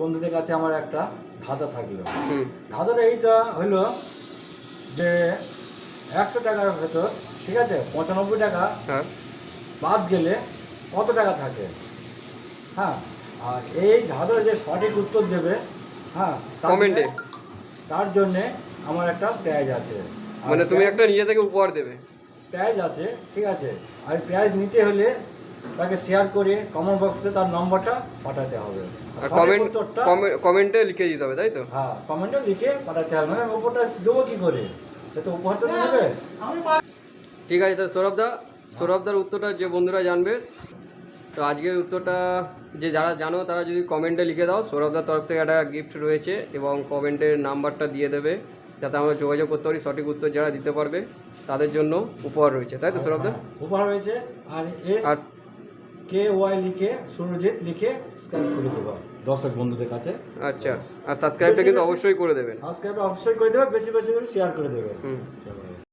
বন্ধুদের কাছে আমার একটা ধাঁধা থাকলো। ধাঁধাটা এইটা হলো যে 100 টাকার ভেতর, ঠিক আছে, 95 টাকা বাদ গেলে কত টাকা থাকে? হ্যাঁ, আর এই ধাঁধার যে সঠিক উত্তর দেবে, হ্যাঁ, কমেন্টে, তার জন্যে আমার একটা প্রাইজ আছে। মানে তুমি একটা নিজে থেকে উপহার দেবে। প্রাইজ আছে, ঠিক আছে। আর প্রাইজ নিতে হলে তাকে শেয়ার করে কমেন্ট বক্সে তার নম্বরটা পাঠাতে হবে। আর কমেন্টে লিখে দিতে হবে, তাই তো? হ্যাঁ, কমেন্টে লিখে পাঠাতে হবে। মানে উপহারটা দেবো কি করে? সে তো উপহারটা দেবে। ঠিক আছে, তো সৌরভদার উত্তরটা যে বন্ধুরা জানবে, তো আজকের উত্তরটা যে যারা জানো তারা যদি কমেন্টে লিখে দাও, সৌরভদার তরফ থেকে একটা গিফট রয়েছে এবং কমেন্টের নাম্বারটা দিয়ে দেবে যাতে আমরা যোগাযোগ করতে পারি। সঠিক উত্তর যারা দিতে পারবে তাদের জন্য উপহার রয়েছে, তাই তো সৌরভদা? উপহার রয়েছে। আর KY লিখে, সুরজিৎ লিখে স্ক্যান করে দেবো দর্শক বন্ধুদের কাছে। আচ্ছা, আর সাবস্ক্রাইবটা কিন্তু অবশ্যই করে দেবেন। সাবস্ক্রাইব অবশ্যই করে দেবে, বেশি বেশি করে শেয়ার করে দেবে। চলো।